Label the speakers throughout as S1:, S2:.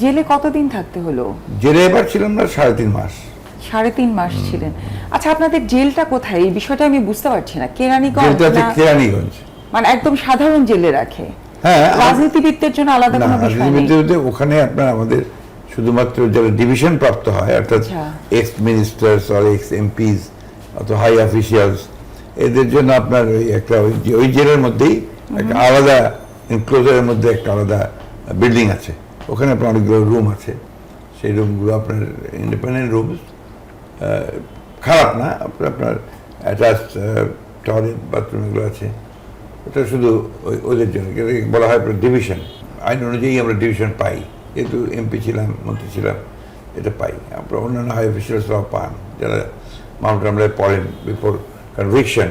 S1: জেলে কতদিন থাকতে হলো?
S2: জেলে এবার ছিলাম না 3.5 মাস।
S1: 3.5 মাস ছিলেন। আচ্ছা, আপনাদের জেলটা কোথায়? এই বিষয়টা আমি বুঝতে পারছি না। কেরানীগঞ্জ?
S2: কেরানীগঞ্জ,
S1: মানে একদম সাধারণ জেলে রাখে?
S2: হ্যাঁ,
S1: রাজনীতিবিদদের জন্য আলাদা কোনো বিষয় নেই?
S2: ওখানে আপনার আমাদের শুধুমাত্র যারা ডিভিশন প্রাপ্ত হয়, অর্থাৎ এক্স মিনিস্টার্স আর এক্স এমপিস অথবা হাই অফিসিয়ালস, এদের জন্য আপনার ওই জেলের মধ্যেই একটা আলাদা এনক্লোজারের মধ্যে একটা আলাদা বিল্ডিং আছে। ওখানে আপনার অনেকগুলো রুম আছে। সেই রুমগুলো আপনার ইন্ডিপেন্ডেন্ট রুম, খারাপ না। আপনার অ্যাটাচ টয়লেট বাথরুম এগুলো আছে। ওটা শুধু ওদের জন্য বলা হয় ডিভিশন। আইন অনুযায়ী আমরা ডিভিশন পাই, যেহেতু এমপি ছিলাম, মন্ত্রী ছিলাম, এটা পাই। আমরা অন্যান্য হাই অফিসিয়ালসরাও পান, যারা মামলায় পড়েন বিফোর কনভিকশন,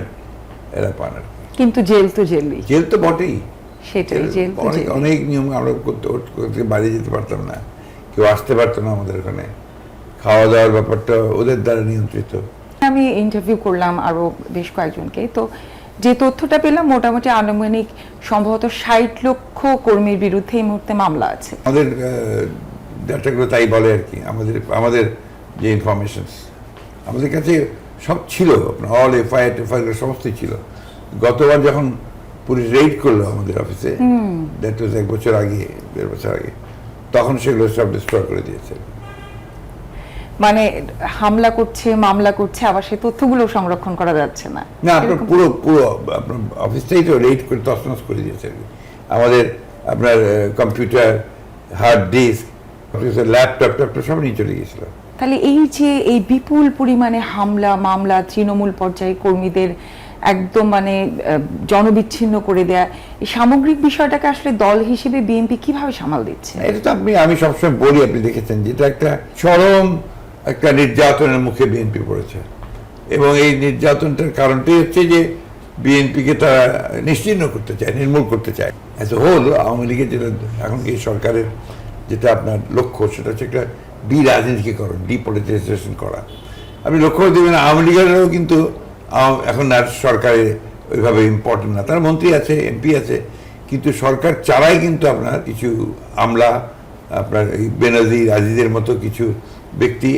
S2: এরা পান আর কি।
S1: কিন্তু জেল তো জেলই।
S2: জেল তো বটেই।
S1: সেটাই, জেল তো জেল।
S2: অনেক নিয়ম আমরা করতে বাইরে যেতে পারতাম না, কেউ আসতে পারতো না আমাদের ওখানে। খাওয়া দাওয়ার ব্যাপারটা ওদের দ্বারা নিয়ন্ত্রিত।
S1: আমি ইন্টারভিউ করলাম আরো বেশ কয়েকজনকে, তো যে তথ্যটা পেলাম মোটামুটি আনুমানিক সম্ভবত 60 লক্ষ কর্মীর বিরুদ্ধে এই মুহূর্তে মামলা আছে।
S2: আমাদের ডাটাগুলো তাই বলে আর কি। আমাদের যে ইনফরমেশন আমাদের কাছে সব ছিল, আপনার অল এফআইআর সমস্তই ছিল। গতবার যখন পুলিশ রেড করলো আমাদের অফিসে, দ্যাট ওয়াজ 1 বছর আগে, 1.5 বছর আগে, তখন সেগুলো সব ডিস্ট্রয় করে দিয়েছে।
S1: মানে হামলা করছে, মামলা করছে, আবার সেই তথ্যগুলো সংরক্ষণ করা যাচ্ছে না।
S2: না, আপনার পুরো আপনার অফিসটাই তো রেড করে তছনছ করে দিয়েছে আর কি। আমাদের আপনার কম্পিউটার, হার্ড ডিস্ক, ল্যাপটপ সব নিয়ে চলে গিয়েছিল।
S1: তাহলে এই যে এই বিপুল পরিমাণে হামলা মামলা, তৃণমূল পর্যায়ে কর্মীদের একদম মানে জনবিচ্ছিন্ন করে দেয়া, এই সামগ্রিক বিষয়টাকে আসলে দল হিসেবে বিএনপি কিভাবে সামাল দিচ্ছে?
S2: এটা তো আমি সবসময় বলি, আপনি দেখেছেন, যেটা একটা চরম একটা নির্যাতনের মুখে বিএনপি পড়েছে। এবং এই নির্যাতনটার কারণটাই হচ্ছে যে বিএনপিকে তারা নিশ্চিহ্ন করতে চায়, নির্মূল করতে চায়। অ্যাজ এ হোল আওয়ামী লীগের যেটা এখন এই সরকারের যেটা আপনার লক্ষ্য, সেটা হচ্ছে একটা রাজনীতিকরণ, ডিপলিটিসাইজেশন করা। আপনি লক্ষ্য দেবেন আওয়ামী লীগেরও কিন্তু এখন আর সরকারে ওইভাবে ইম্পর্টেন্ট না। তার মন্ত্রী আছে, এমপি আছে, কিন্তু সরকার চালায় কিন্তু আপনার কিছু আমলা, আপনার এই বেনজির আজিজের মতো কিছু ব্যক্তি।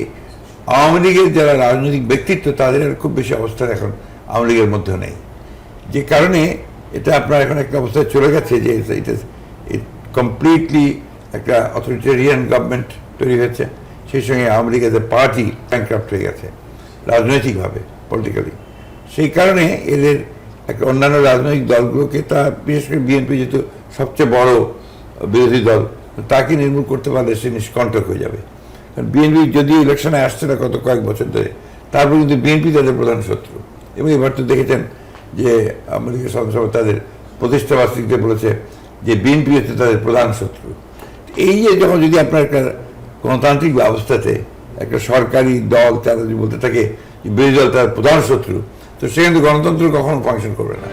S2: আওয়ামী লীগের যারা রাজনৈতিক ব্যক্তিত্ব, তাদের খুব বেশি অবস্থান এখন আওয়ামী লীগের মধ্যেও নেই। যে কারণে এটা আপনার এখন একটা অবস্থায় চলে গেছে যে এটা কমপ্লিটলি একটা অথরিটেরিয়ান গভর্নমেন্ট তৈরি হয়েছে। সেই সঙ্গে Awami League as a party bankrupt হয়ে গেছে রাজনৈতিকভাবে, পলিটিক্যালি। সেই কারণে এদের একটা অন্যান্য রাজনৈতিক দলগুলোকে, তা বিশেষ করে বিএনপি যেহেতু সবচেয়ে বড় বিরোধী দল, তাকে নির্মূল করতে পারলে সে নিষ্কণ্টক হয়ে যাবে। কারণ বিএনপি যদি ইলেকশনে আসছে না গত কয়েক বছর ধরে, তারপর কিন্তু বিএনপি তাদের প্রধান শত্রু। এবং এবার তো দেখেছেন যে আওয়ামী লীগের সদস্যরা তাদের প্রতিষ্ঠা বার্ষিকীতে বলেছে যে বিএনপি হচ্ছে তাদের প্রধান শত্রু। এই যে যখন যদি আপনার একটা গণতান্ত্রিক ব্যবস্থাতে একটা সরকারি দল তারা যদি বলতে থাকে বিরোধী দল তার প্রধান শত্রু, তো সেখানে গণতন্ত্র কখনো ফাংশন করবে না।